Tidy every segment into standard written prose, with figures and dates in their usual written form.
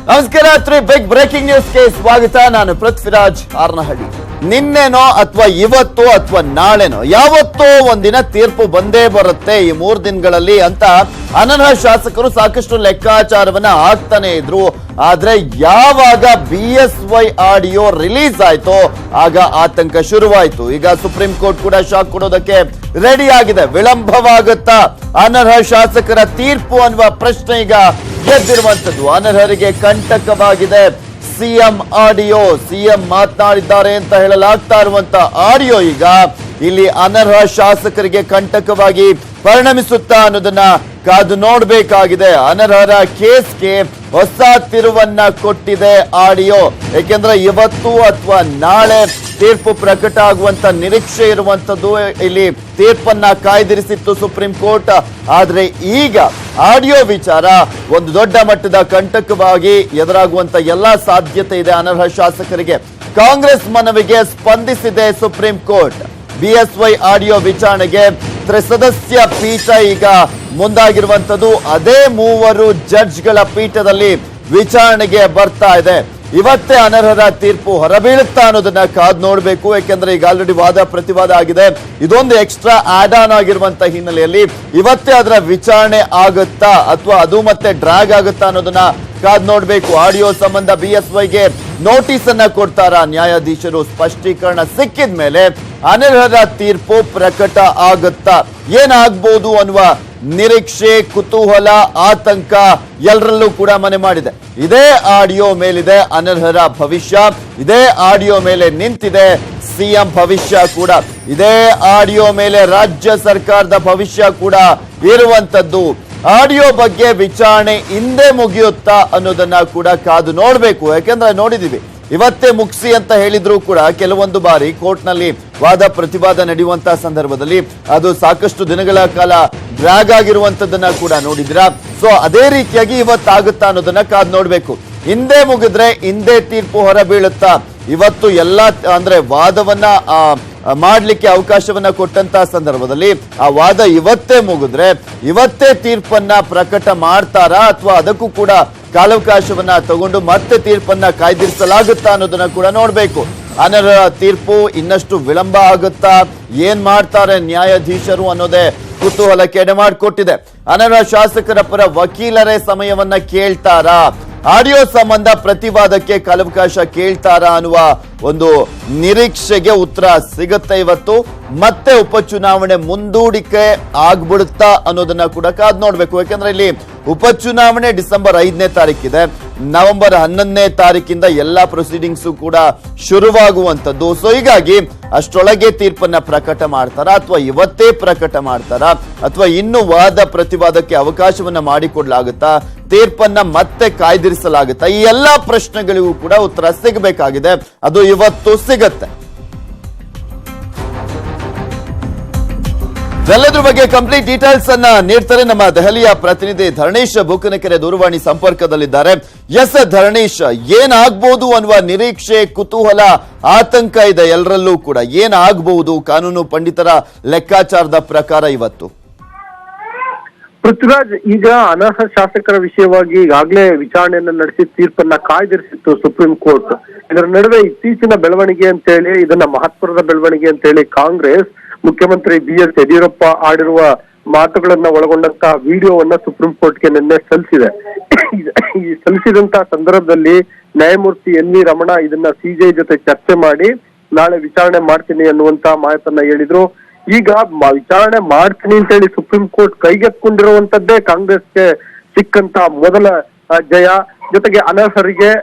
ನಮಸ್ಕಾರ. Big breaking ನ್ಯೂಸ್ಗೆ ಸ್ವಾಗತ. ನಾನು ಪೃಥ್ವಿರಾಜ್ ಹಾರನಹಳ್ಳಿ. ನಿನ್ನೆನೋ ಅಥವಾ ಇವತ್ತು ಅಥವಾ ನಾಳೆನೋ ಯಾವತ್ತೋ ಒಂದಿನ ತೀರ್ಪು ಬಂದೇ ಬರುತ್ತೆ ಈ 3 ದಿನಗಳಲ್ಲಿ ಅಂತ ಅನರ್ಹ ಶಾಸಕರು ಸಾಕಷ್ಟು ಲೆಕ್ಕಾಚಾರವನ್ನ ಹಾಕ್ತಾನೆ ಇದ್ರು. ಆದ್ರೆ ಯಾವಾಗ BSY ಆಡಿಯೋ ರಿಲೀಸ್ ಆಯ್ತೋ ಆಗ ಆತಂಕ ಶುರುವಾಯ್ತು. ಈಗ ಸುಪ್ರೀಂ ಕೋರ್ಟ್ ಕೂಡ ಶಾಕ್ ಕೊಡೋದಕ್ಕೆ ರೆಡಿ ಆಗಿದೆ. ವಿಳಂಬವಾಗುತ್ತಾ ಅನರ್ಹ ಶಾಸಕರ ತೀರ್ಪು ಅನ್ನುವ ಪ್ರಶ್ನೆ ಈಗ ಗೆದ್ದಿರುವಂತದ್ದು. ಅನರ್ಹರಿಗೆ ಕಂಟಕವಾಗಿದೆ ಸಿಎಂ ಆಡಿಯೋ. ಸಿಎಂ ಮಾತನಾಡಿದ್ದಾರೆ ಅಂತ ಹೇಳಲಾಗ್ತಾ ಇರುವಂತ ಆಡಿಯೋ ಈಗ ಇಲ್ಲಿ ಅನರ್ಹ ಶಾಸಕರಿಗೆ ಕಂಟಕವಾಗಿ ಪರಿಣಮಿಸುತ್ತಾ ಅನ್ನೋದನ್ನ ಕಾದು ನೋಡ್ಬೇಕಾಗಿದೆ. ಅನರ್ಹರ ಕೇಸ್ಗೆ ಹೊಸ ತಿರುವನ್ನ ಕೊಟ್ಟಿದೆ ಆಡಿಯೋ. ಯಾಕೆಂದ್ರೆ ಇವತ್ತು ಅಥವಾ ನಾಳೆ ತೀರ್ಪು ಪ್ರಕಟ ಆಗುವಂತ ನಿರೀಕ್ಷೆ ಇರುವಂತದ್ದು. ಇಲ್ಲಿ ತೀರ್ಪನ್ನ ಕಾಯ್ದಿರಿಸಿತ್ತು ಸುಪ್ರೀಂ ಕೋರ್ಟ್. ಆದ್ರೆ ಈಗ ಆಡಿಯೋ ವಿಚಾರ ಒಂದು ದೊಡ್ಡ ಮಟ್ಟದ ಕಂಟಕವಾಗಿ ಎದುರಾಗುವಂತ ಎಲ್ಲಾ ಸಾಧ್ಯತೆ ಇದೆ ಅನರ್ಹ ಶಾಸಕರಿಗೆ. ಕಾಂಗ್ರೆಸ್ ಮನವಿಗೆ ಸ್ಪಂದಿಸಿದೆ ಸುಪ್ರೀಂ ಕೋರ್ಟ್. BSY ಆಡಿಯೋ ವಿಚಾರಣೆಗೆ ತ್ರಿಸದಸ್ಯ ಪೀಠ ಈಗ ಮುಂದಾಗಿರುವಂತದ್ದು. ಅದೇ 3 ಜಡ್ಜ್ಗಳ ಪೀಠದಲ್ಲಿ ವಿಚಾರಣೆಗೆ ಬರ್ತಾ ಇದೆ. ಇವತ್ತೇ ಅನರ್ಹರ ತೀರ್ಪು ಹೊರಬೀಳುತ್ತಾ ಅನ್ನೋದನ್ನ ಕಾದ್ ನೋಡ್ಬೇಕು. ಯಾಕೆಂದ್ರೆ ಈಗ ಆಲ್ರೆಡಿ ವಾದ ಪ್ರತಿವಾದ ಆಗಿದೆ. ಇದೊಂದು ಎಕ್ಸ್ಟ್ರಾ ಆಡ್ ಆನ್ ಆಗಿರುವಂತ ಹಿನ್ನೆಲೆಯಲ್ಲಿ ಇವತ್ತೇ ಅದರ ವಿಚಾರಣೆ ಆಗುತ್ತಾ ಅಥವಾ ಅದು ಮತ್ತೆ ಡ್ರಾಗ್ ಆಗುತ್ತಾ ಅನ್ನೋದನ್ನ ಕಾದ್ ನೋಡ್ಬೇಕು. ಆಡಿಯೋ ಸಂಬಂಧ BSYಗೆ ನೋಟಿಸ್ ಅನ್ನ ಕೊಡ್ತಾರ ನ್ಯಾಯಾಧೀಶರು. ಸ್ಪಷ್ಟೀಕರಣ ಸಿಕ್ಕಿದ ಮೇಲೆ ಅನರ್ಹರ ತೀರ್ಪು ಪ್ರಕಟ ಆಗುತ್ತಾ, ಏನಾಗ್ಬೋದು ಅನ್ನುವ ನಿರೀಕ್ಷೆ, ಕುತೂಹಲ, ಆತಂಕ ಎಲ್ಲರಲ್ಲೂ ಕೂಡ ಮನೆ ಮಾಡಿದೆ. ಇದೇ ಆಡಿಯೋ ಮೇಲಿದೆ ಅನರ್ಹರ ಭವಿಷ್ಯ. ಇದೇ ಆಡಿಯೋ ಮೇಲೆ ನಿಂತಿದೆ ಸಿಎಂ ಭವಿಷ್ಯ ಕೂಡ. ಇದೇ ಆಡಿಯೋ ಮೇಲೆ ರಾಜ್ಯ ಸರ್ಕಾರದ ಭವಿಷ್ಯ ಕೂಡ ಇರುವಂತದ್ದು. ಆಡಿಯೋ ಬಗ್ಗೆ ವಿಚಾರಣೆ ಹಿಂದೆ ಮುಗಿಯುತ್ತಾ ಅನ್ನೋದನ್ನ ಕೂಡ ಕಾದು ನೋಡ್ಬೇಕು. ಯಾಕೆಂದ್ರೆ ನೋಡಿದೀವಿ ಇವತ್ತೇ ಮುಗಿಸಿ ಅಂತ ಹೇಳಿದ್ರು ಕೂಡ ಕೆಲವೊಂದು ಬಾರಿ ಕೋರ್ಟ್ ನಲ್ಲಿ ವಾದ ಪ್ರತಿವಾದ ನಡೆಯುವಂತಹ ಸಂದರ್ಭದಲ್ಲಿ ಅದು ಸಾಕಷ್ಟು ದಿನಗಳ ಕಾಲ ಡ್ರಾಗ್ ಆಗಿರುವಂತದನ್ನ ಕೂಡ ನೋಡಿದಿರಾ. ಸೊ ಅದೇ ರೀತಿಯಾಗಿ ಇವತ್ತಾಗುತ್ತಾ ಅನ್ನೋದನ್ನ ಕಾದು ನೋಡ್ಬೇಕು. ಹಿಂದೆ ಮುಗಿದ್ರೆ ಹಿಂದೆ ತೀರ್ಪು ಹೊರ ಬೀಳುತ್ತಾ. ಇವತ್ತು ಎಲ್ಲಾ ಅಂದ್ರೆ ವಾದವನ್ನ ಮಾಡ್ಲಿಕ್ಕೆ ಅವಕಾಶವನ್ನ ಕೊಟ್ಟಂತ ಸಂದರ್ಭದಲ್ಲಿ ಆ ವಾದ ಇವತ್ತೇ ಮುಗಿದ್ರೆ ಇವತ್ತೇ ತೀರ್ಪನ್ನ ಪ್ರಕಟ ಮಾಡ್ತಾರಾ ಅಥವಾ ಅದಕ್ಕೂ ಕೂಡ ಕಾಲಾವಕಾಶವನ್ನ ತಗೊಂಡು ಮತ್ತೆ ತೀರ್ಪನ್ನ ಕಾಯ್ದಿರಿಸಲಾಗುತ್ತಾ ಅನ್ನೋದನ್ನ ಕೂಡ ನೋಡ್ಬೇಕು. ಅನರ್ಹ ತೀರ್ಪು ಇನ್ನಷ್ಟು ವಿಳಂಬ ಆಗುತ್ತಾ, ಏನ್ ಮಾಡ್ತಾರೆ ನ್ಯಾಯಾಧೀಶರು ಅನ್ನೋದೇ ಕುತೂಹಲಕ್ಕೆ ಎಡೆ ಮಾಡಿಕೊಟ್ಟಿದೆ. ಅನರ್ಹ ಶಾಸಕರ ಪರ ವಕೀಲರೇ ಸಮಯವನ್ನ ಕೇಳ್ತಾರಾ, ಆಡಿಯೋ ಸಂಬಂಧ ಪ್ರತಿವಾದಕ್ಕೆ ಕಾಲಾವಕಾಶ ಕೇಳ್ತಾರಾ ಅನ್ನುವ ಒಂದು ನಿರೀಕ್ಷೆಗೆ ಉತ್ತರ ಸಿಗುತ್ತೆ ಇವತ್ತು. ಮತ್ತೆ ಉಪಚುನಾವಣೆ ಮುಂದೂಡಿಕೆ ಆಗ್ಬಿಡುತ್ತಾ ಅನ್ನೋದನ್ನ ಕೂಡ ಕಾದ್ ನೋಡ್ಬೇಕು. ಯಾಕಂದ್ರೆ ಇಲ್ಲಿ ಉಪಚುನಾವಣೆ ಡಿಸೆಂಬರ್ 5ನೇ ತಾರೀಕಿದೆ. ನವೆಂಬರ್ 11ನೇ ತಾರೀಕಿಂದ ಎಲ್ಲಾ ಪ್ರೊಸೀಡಿಂಗ್ಸ್ ಕೂಡ ಶುರುವಾಗುವಂತದ್ದು. ಸೊ ಹೀಗಾಗಿ ಅಷ್ಟೊಳಗೆ ತೀರ್ಪನ್ನ ಪ್ರಕಟ ಮಾಡ್ತಾರಾ ಅಥವಾ ಇವತ್ತೇ ಪ್ರಕಟ ಮಾಡ್ತಾರಾ ಅಥವಾ ಇನ್ನು ವಾದ ಪ್ರತಿವಾದಕ್ಕೆ ಅವಕಾಶವನ್ನ ಮಾಡಿಕೊಡ್ಲಾಗುತ್ತಾ, ತೀರ್ಪನ್ನ ಮತ್ತೆ ಕಾಯ್ದಿರಿಸಲಾಗುತ್ತಾ? ಈ ಎಲ್ಲಾ ಪ್ರಶ್ನೆಗಳಿಗೂ ಕೂಡ ಉತ್ತರ ಸಿಗಬೇಕಾಗಿದೆ. ಅದು ಇವತ್ತು ಸಿಗತ್ತೆ. ಎಲ್ಲದ್ರ ಬಗ್ಗೆ ಕಂಪ್ಲೀಟ್ ಡೀಟೇಲ್ಸ್ ಅನ್ನ ನೀಡ್ತಾರೆ ನಮ್ಮ ದೆಹಲಿಯ ಪ್ರತಿನಿಧಿ ಧರಣೀಶ್ ಬೂಕನಕೆರೆ ದೂರವಾಣಿ ಸಂಪರ್ಕದಲ್ಲಿದ್ದಾರೆ. ಎಸ್ ಧರಣೀಶ್, ಏನಾಗಬಹುದು ಅನ್ನುವ ನಿರೀಕ್ಷೆ, ಕುತೂಹಲ, ಆತಂಕ ಇದೆ ಎಲ್ಲರಲ್ಲೂ ಕೂಡ. ಏನಾಗಬಹುದು ಕಾನೂನು ಪಂಡಿತರ ಲೆಕ್ಕಾಚಾರದ ಪ್ರಕಾರ ಇವತ್ತು? ಪೃಥ್ವಿರಾಜ್, ಈಗ ಅನರ್ಹ ಶಾಸಕರ ವಿಷಯವಾಗಿ ಈಗಾಗಲೇ ವಿಚಾರಣೆಯನ್ನ ನಡೆಸಿ ತೀರ್ಪನ್ನ ಕಾಯ್ದಿರಿಸಿತ್ತು ಸುಪ್ರೀಂ ಕೋರ್ಟ್. ಇದರ ನಡುವೆ ಇತ್ತೀಚಿನ ಬೆಳವಣಿಗೆ ಅಂತ ಹೇಳಿ, ಇದನ್ನ ಮಹತ್ವದ ಬೆಳವಣಿಗೆ ಅಂತ ಹೇಳಿ ಕಾಂಗ್ರೆಸ್ ಮುಖ್ಯಮಂತ್ರಿ BS ಯಡಿಯೂರಪ್ಪ ಆಡಿರುವ ಮಾತುಗಳನ್ನ ಒಳಗೊಂಡಂತಹ ವಿಡಿಯೋವನ್ನ ಸುಪ್ರೀಂ ಕೋರ್ಟ್ಗೆ ನಿನ್ನೆ ಸಲ್ಲಿಸಿದೆ. ಈ ಸಲ್ಲಿಸಿದಂತಹ ಸಂದರ್ಭದಲ್ಲಿ ನ್ಯಾಯಮೂರ್ತಿ NV ರಮಣ ಇದನ್ನ CJI ಜೊತೆ ಚರ್ಚೆ ಮಾಡಿ ನಾಳೆ ವಿಚಾರಣೆ ಮಾಡ್ತೀನಿ ಅನ್ನುವಂತಹ ಮಾತನ್ನ ಹೇಳಿದ್ರು. ಈಗ ವಿಚಾರಣೆ ಮಾಡ್ತೀನಿ ಅಂತ ಹೇಳಿ ಸುಪ್ರೀಂ ಕೋರ್ಟ್ ಕೈಗೆತ್ಕೊಂಡಿರುವಂತದ್ದೇ ಕಾಂಗ್ರೆಸ್ಗೆ ಸಿಕ್ಕಂತ ಮೊದಲ ಜಯ. ಜೊತೆಗೆ ಅನರ್ಹರಿಗೆ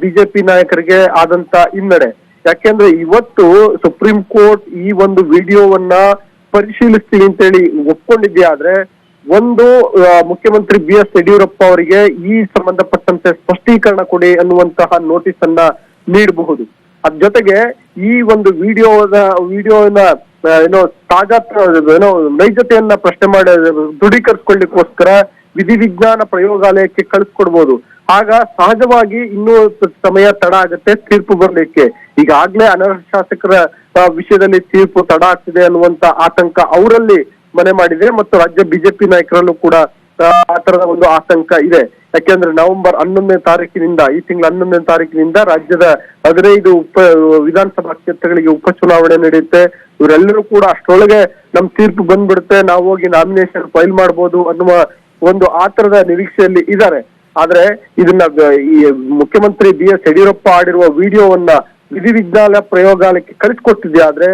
ಬಿಜೆಪಿ ನಾಯಕರಿಗೆ ಆದಂತ ಹಿನ್ನಡೆ. ಯಾಕೆಂದ್ರೆ ಇವತ್ತು ಸುಪ್ರೀಂ ಕೋರ್ಟ್ ಈ ಒಂದು ವಿಡಿಯೋವನ್ನ ಪರಿಶೀಲಿಸ್ತೀನಿ ಅಂತ ಹೇಳಿ ಒಪ್ಕೊಂಡಿದ್ದೆ. ಆದ್ರೆ ಒಂದು ಮುಖ್ಯಮಂತ್ರಿ BS ಯಡಿಯೂರಪ್ಪ ಅವರಿಗೆ ಈ ಸಂಬಂಧಪಟ್ಟಂತೆ ಸ್ಪಷ್ಟೀಕರಣ ಕೊಡಿ ಅನ್ನುವಂತಹ ನೋಟಿಸ್ ಅನ್ನ ನೀಡಬಹುದು. ಅದ್ ಜೊತೆಗೆ ಈ ಒಂದು ವಿಡಿಯೋನ ತಾಜಾ ನೈಜತೆಯನ್ನ ಪ್ರಶ್ನೆ ಮಾಡಿ ದೃಢೀಕರಿಸಿಕೊಳ್ಳಿಕ್ಕೋಸ್ಕರ ವಿಧಿವಿಜ್ಞಾನ ಪ್ರಯೋಗಾಲಯಕ್ಕೆ ಕಳಿಸ್ಕೊಡ್ಬೋದು. ಆಗ ಸಹಜವಾಗಿ ಇನ್ನೂ ಸಮಯ ತಡ ಆಗುತ್ತೆ ತೀರ್ಪು ಬರ್ಲಿಕ್ಕೆ. ಈಗಾಗ್ಲೇ ಅನರ್ಹ ಶಾಸಕರ ವಿಷಯದಲ್ಲಿ ತೀರ್ಪು ತಡ ಆಗ್ತಿದೆ ಅನ್ನುವಂತ ಆತಂಕ ಅವರಲ್ಲಿ ಮನೆ ಮಾಡಿದೆ ಮತ್ತು ರಾಜ್ಯ ಬಿಜೆಪಿ ನಾಯಕರಲ್ಲೂ ಕೂಡ ಆ ತರದ ಒಂದು ಆತಂಕ ಇದೆ. ಯಾಕೆಂದ್ರೆ ನವೆಂಬರ್ 11ನೇ ತಾರೀಕಿನಿಂದ, ಈ ತಿಂಗಳ 11ನೇ ತಾರೀಕಿನಿಂದ ರಾಜ್ಯದ 15 ವಿಧಾನಸಭಾ ಕ್ಷೇತ್ರಗಳಿಗೆ ಉಪಚುನಾವಣೆ ನಡೆಯುತ್ತೆ. ಇವರೆಲ್ಲರೂ ಕೂಡ ಅಷ್ಟರೊಳಗೆ ನಮ್ ತೀರ್ಪು ಬಂದ್ಬಿಡುತ್ತೆ, ನಾವು ಹೋಗಿ ನಾಮಿನೇಷನ್ ಫೈಲ್ ಮಾಡ್ಬೋದು ಅನ್ನುವ ಒಂದು ಆತರದ ನಿರೀಕ್ಷೆಯಲ್ಲಿ ಇದ್ದಾರೆ. ಆದ್ರೆ ಇದನ್ನ ಈ ಮುಖ್ಯಮಂತ್ರಿ BS ಯಡಿಯೂರಪ್ಪ ಆಡಿರುವ ವಿಡಿಯೋವನ್ನ ವಿಧಿವಿಜ್ಞಾನ ಪ್ರಯೋಗಾಲಯಕ್ಕೆ ಕಳಿಸ್ಕೊಟ್ಟಿದ್ಯಾ ಆದ್ರೆ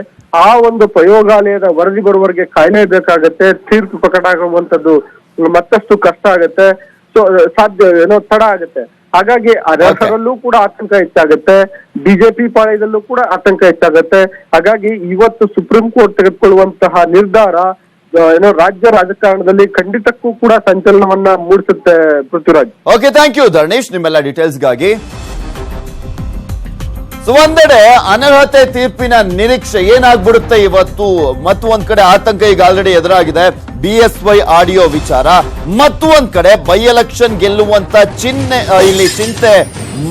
ಆ ಒಂದು ಪ್ರಯೋಗಾಲಯದ ವರದಿ ಬರುವವರೆಗೆ ಕಾಯಲೇಬೇಕಾಗತ್ತೆ. ತೀರ್ಪು ಪ್ರಕಟ ಆಗುವಂತದ್ದು ಮತ್ತಷ್ಟು ಕಷ್ಟ ಆಗತ್ತೆ, ತಡ ಆಗತ್ತೆ. ಹಾಗಾಗಿ ಅದರಲ್ಲೂ ಕೂಡ ಆತಂಕ ಹೆಚ್ಚಾಗತ್ತೆ, ಬಿಜೆಪಿ ಪಾಳ್ಯದಲ್ಲೂ ಕೂಡ ಆತಂಕ ಹೆಚ್ಚಾಗತ್ತೆ. ಹಾಗಾಗಿ ಇವತ್ತು ಸುಪ್ರೀಂ ಕೋರ್ಟ್ ತೆಗೆದುಕೊಳ್ಳುವಂತಹ ನಿರ್ಧಾರ ರಾಜ್ಯ ರಾಜಕಾರಣದಲ್ಲಿ ಖಂಡಿತಕ್ಕೂ ಕೂಡ ಸಂಚಲನವನ್ನ ಮೂಡಿಸುತ್ತೆ. Prithviraj. Okay, thank you Dharnesh ನಿಮ್ಮೆಲ್ಲ ಡೀಟೇಲ್ಸ್ಗಾಗಿ. ಸೊ ಒಂದೆಡೆ ಅನರ್ಹತೆ ತೀರ್ಪಿನ ನಿರೀಕ್ಷೆ ಏನಾಗ್ಬಿಡುತ್ತೆ ಇವತ್ತು, ಮತ್ತು ಒಂದ್ ಕಡೆ ಆತಂಕ ಈಗ ಆಲ್ರೆಡಿ ಎದುರಾಗಿದೆ BSY ಆಡಿಯೋ ವಿಚಾರ, ಮತ್ತು ಒಂದ್ ಕಡೆ ಬೈ ಎಲೆಕ್ಷನ್ ಗೆಲ್ಲುವಂತ ಇಲ್ಲಿ ಚಿಂತೆ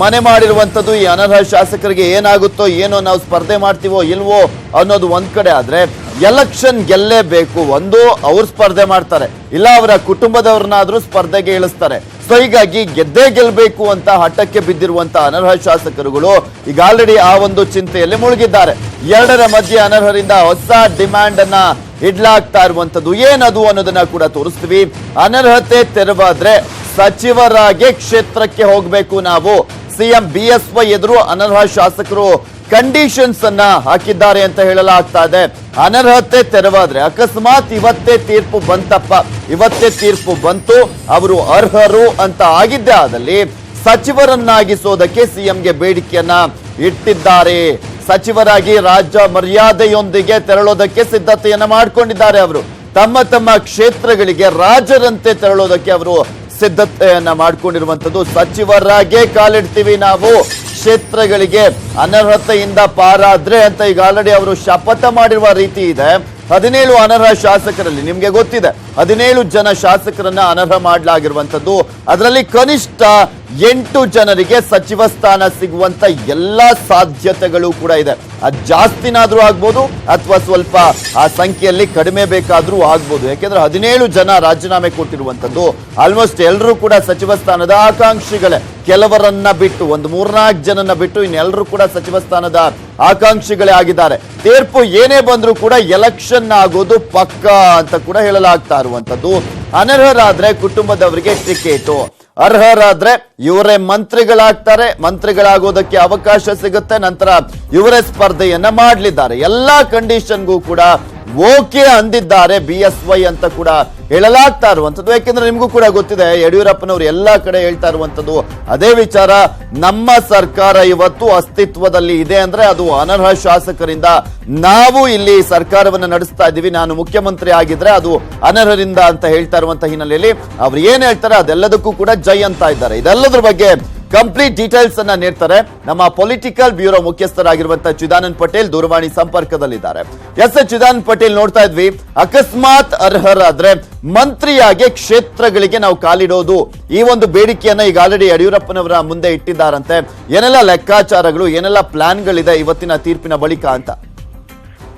ಮನೆ ಮಾಡಿರುವಂತದ್ದು ಈ ಅನರ್ಹ ಶಾಸಕರಿಗೆ ಏನಾಗುತ್ತೋ ಏನೋ, ನಾವು ಸ್ಪರ್ಧೆ ಮಾಡ್ತೀವೋ ಇಲ್ವೋ ಅನ್ನೋದು ಒಂದ್ ಕಡೆ ಆದ್ರೆ, ಎಲೆಕ್ಷನ್ ಗೆಲ್ಲೇಬೇಕು, ಒಂದು ಅವ್ರು ಸ್ಪರ್ಧೆ ಮಾಡ್ತಾರೆ, ಇಲ್ಲ ಅವರ ಕುಟುಂಬದವ್ರನ್ನಾದ್ರೂ ಸ್ಪರ್ಧೆಗೆ ಇಳಿಸ್ತಾರೆ. ಸೊ ಹೀಗಾಗಿ ಗೆದ್ದೇ ಗೆಲ್ಬೇಕು ಅಂತ ಹಠಕ್ಕೆ ಬಿದ್ದಿರುವಂತ ಅನರ್ಹ ಶಾಸಕರುಗಳು ಈಗ ಆಲ್ರೆಡಿ ಆ ಒಂದು ಚಿಂತೆಯಲ್ಲಿ ಮುಳುಗಿದ್ದಾರೆ. ಎರಡರ ಮಧ್ಯೆ ಅನರ್ಹರಿಂದ ಹೊಸ ಡಿಮ್ಯಾಂಡ್ ಅನ್ನ ಇಡ್ಲಾಗ್ತಾ ಇರುವಂತದ್ದು ಏನದು ಅನ್ನೋದನ್ನ ಕೂಡ ತೋರಿಸ್ತೀವಿ. ಅನರ್ಹತೆ ತೆರವಾದ್ರೆ ಸಚಿವರಾಗಿ ಕ್ಷೇತ್ರಕ್ಕೆ ಹೋಗ್ಬೇಕು ನಾವು, CM BSY ಎದುರು ಅನರ್ಹ ಶಾಸಕರು ಕಂಡೀಷನ್ಸ್ ಅನ್ನ ಹಾಕಿದ್ದಾರೆ ಅಂತ ಹೇಳಲಾಗ್ತಾ ಇದೆ. ಅನರ್ಹತೆ ತೆರವಾದ್ರೆ ಅಕಸ್ಮಾತ್ ಇವತ್ತೇ ತೀರ್ಪು ಬಂತು, ಅವರು ಅರ್ಹರು ಅಂತ ಆಗಿದ್ದೇ ಆದಲ್ಲಿ ಸಚಿವರನ್ನಾಗಿಸೋದಕ್ಕೆ CMಗೆ ಬೇಡಿಕೆಯನ್ನ ಇಟ್ಟಿದ್ದಾರೆ. ಸಚಿವರಾಗಿ ರಾಜ್ಯ ಮರ್ಯಾದೆಯೊಂದಿಗೆ ತೆರಳೋದಕ್ಕೆ ಸಿದ್ಧತೆಯನ್ನ ಮಾಡ್ಕೊಂಡಿದ್ದಾರೆ. ಅವರು ತಮ್ಮ ಕ್ಷೇತ್ರಗಳಿಗೆ ರಾಜರಂತೆ ತೆರಳೋದಕ್ಕೆ ಅವರು ಸಿದ್ಧತೆಯನ್ನ ಮಾಡ್ಕೊಂಡಿರುವಂತದ್ದು. ಸಚಿವರಾಗೇ ಕಾಲಿಡ್ತೀವಿ ನಾವು ಕ್ಷೇತ್ರಗಳಿಗೆ, ಅನರ್ಹತೆಯಿಂದ ಪಾರಾದ್ರೆ ಅಂತ ಈಗ ಆಲ್ರೆಡಿ ಅವರು ಶಪಥ ಮಾಡಿರುವ ರೀತಿ ಇದೆ. 17 ಅನರ್ಹ ಶಾಸಕರಲ್ಲಿ ನಿಮ್ಗೆ ಗೊತ್ತಿದೆ 17 ಜನ ಶಾಸಕರನ್ನ ಅನರ್ಹ ಮಾಡಲಾಗಿರುವಂತದ್ದು. ಅದರಲ್ಲಿ ಕನಿಷ್ಠ 8 ಜನರಿಗೆ ಸಚಿವ ಸ್ಥಾನ ಸಿಗುವಂತ ಎಲ್ಲಾ ಸಾಧ್ಯತೆಗಳು ಕೂಡ ಇದೆ. ಅದು ಜಾಸ್ತಿನಾದ್ರೂ ಆಗ್ಬೋದು ಅಥವಾ ಸ್ವಲ್ಪ ಆ ಸಂಖ್ಯೆಯಲ್ಲಿ ಕಡಿಮೆ ಬೇಕಾದ್ರೂ ಆಗ್ಬೋದು. ಯಾಕೆಂದ್ರೆ 17 ಜನ ರಾಜೀನಾಮೆ ಕೊಟ್ಟಿರುವಂತದ್ದು. ಆಲ್ಮೋಸ್ಟ್ ಎಲ್ಲರೂ ಕೂಡ ಸಚಿವ ಸ್ಥಾನದ ಆಕಾಂಕ್ಷಿಗಳೇ, ಕೆಲವರನ್ನ ಬಿಟ್ಟು ಒಂದು 3-4 ಜನನ್ನ ಬಿಟ್ಟು ಇನ್ನೆಲ್ಲರೂ ಕೂಡ ಸಚಿವ ಸ್ಥಾನದ ಆಕಾಂಕ್ಷಿಗಳೇ ಆಗಿದ್ದಾರೆ. ತೀರ್ಪು ಏನೇ ಬಂದ್ರೂ ಕೂಡ ಎಲೆಕ್ಷನ್ ಆಗೋದು ಪಕ್ಕಾ ಅಂತ ಕೂಡ ಹೇಳಲಾಗ್ತಾ ಇರುವಂತದ್ದು. ಅನರ್ಹರಾದ್ರೆ ಕುಟುಂಬದವರಿಗೆ ಟಿಕೆಟು, ಅರ್ಹರಾದ್ರೆ ಇವರೇ ಮಂತ್ರಿಗಳಾಗ್ತಾರೆ, ಮಂತ್ರಿಗಳಾಗೋದಕ್ಕೆ ಅವಕಾಶ ಸಿಗುತ್ತೆ, ನಂತರ ಇವರೇ ಸ್ಪರ್ಧೆಯನ್ನ ಮಾಡಲಿದ್ದಾರೆ. ಎಲ್ಲಾ ಕಂಡೀಷನ್ಗೂ ಕೂಡ ಓಕೆ ಅಂದಿದ್ದಾರೆ BSY ಅಂತ ಕೂಡ ಹೇಳಲಾಗ್ತಾ ಇರುವಂತದ್ದು. ಯಾಕೆಂದ್ರೆ ನಿಮಗೂ ಕೂಡ ಗೊತ್ತಿದೆ, ಯಡಿಯೂರಪ್ಪನವರು ಎಲ್ಲಾ ಕಡೆ ಹೇಳ್ತಾ ಇರುವಂತದ್ದು ಅದೇ ವಿಚಾರ. ನಮ್ಮ ಸರ್ಕಾರ ಇವತ್ತು ಅಸ್ತಿತ್ವದಲ್ಲಿ ಇದೆ ಅಂದ್ರೆ ಅದು ಅನರ್ಹ ಶಾಸಕರಿಂದ. ನಾವು ಇಲ್ಲಿ ಸರ್ಕಾರವನ್ನ ನಡೆಸ್ತಾ ಇದ್ದೀವಿ, ನಾನು ಮುಖ್ಯಮಂತ್ರಿ ಆಗಿದ್ರೆ ಅದು ಅನರ್ಹರಿಂದ ಅಂತ ಹೇಳ್ತಾ ಇರುವಂತ ಹಿನ್ನೆಲೆಯಲ್ಲಿ ಅವ್ರು ಏನ್ ಹೇಳ್ತಾರೆ ಅದೆಲ್ಲದಕ್ಕೂ ಕೂಡ ಜೈ ಅಂತ ಇದ್ದಾರೆ. ಇದೆಲ್ಲದ್ರ ಬಗ್ಗೆ ಕಂಪ್ಲೀಟ್ ಡೀಟೇಲ್ಸ್ ಅನ್ನ ನೀಡ್ತಾರೆ ನಮ್ಮ ಪೊಲಿಟಿಕಲ್ ಬ್ಯೂರೋ ಮುಖ್ಯಸ್ಥರಾಗಿರುವಂತಹ ಚಿದಾನಂದ್ ಪಟೇಲ್ ದೂರವಾಣಿ ಸಂಪರ್ಕದಲ್ಲಿದ್ದಾರೆ. ಚಿದಾನಂದ್ ಪಟೇಲ್, ನೋಡ್ತಾ ಇದ್ವಿ ಅಕಸ್ಮಾತ್ ಅರ್ಹರಾದ್ರೆ ಮಂತ್ರಿಯಾಗಿ ಕ್ಷೇತ್ರಗಳಿಗೆ ನಾವು ಕಾಲಿಡೋದು, ಈ ಒಂದು ಬೇಡಿಕೆಯನ್ನ ಈಗ ಆಲ್ರೆಡಿ ಯಡಿಯೂರಪ್ಪನವರ ಮುಂದೆ ಇಟ್ಟಿದ್ದಾರಂತೆ. ಏನೆಲ್ಲ ಲೆಕ್ಕಾಚಾರಗಳು, ಏನೆಲ್ಲ ಪ್ಲಾನ್ಗಳಿದೆ ಇವತ್ತಿನ ತೀರ್ಪಿನ ಬಳಿಕ ಅಂತ?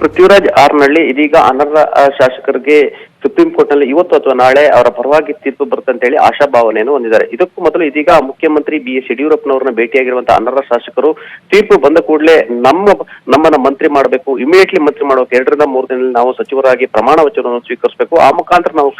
ಪೃಥ್ವಿರಾಜ್ ಆರ್ನಳ್ಳಿ, ಇದೀಗ ಅನರ್ಹ ಶಾಸಕರಿಗೆ ಸುಪ್ರೀಂ ಕೋರ್ಟ್ ನಲ್ಲಿ ಇವತ್ತು ಅಥವಾ ನಾಳೆ ಅವರ ಪರವಾಗಿ ತೀರ್ಪು ಬರುತ್ತೆ ಅಂತ ಹೇಳಿ ಆಶಾಭಾವನೆಯನ್ನು ಹೊಂದಿದ್ದಾರೆ. ಇದಕ್ಕೂ ಮೊದಲು ಇದೀಗ ಮುಖ್ಯಮಂತ್ರಿ BS ಯಡಿಯೂರಪ್ಪನವರನ್ನ ಭೇಟಿಯಾಗಿರುವಂತಹ ಅನರ್ಹ ಶಾಸಕರು ತೀರ್ಪು ಬಂದ ಕೂಡಲೇ ನಮ್ಮನ್ನ ಮಂತ್ರಿ ಮಾಡಬೇಕು, ಇಮಿಡಿಯೇಟ್ಲಿ ಮಂತ್ರಿ ಮಾಡಬೇಕು, 2-3 ದಿನದಲ್ಲಿ ನಾವು ಸಚಿವರಾಗಿ ಪ್ರಮಾಣ ವಚನವನ್ನು ಸ್ವೀಕರಿಸಬೇಕು, ಆ ಮುಖಾಂತರ ನಾವು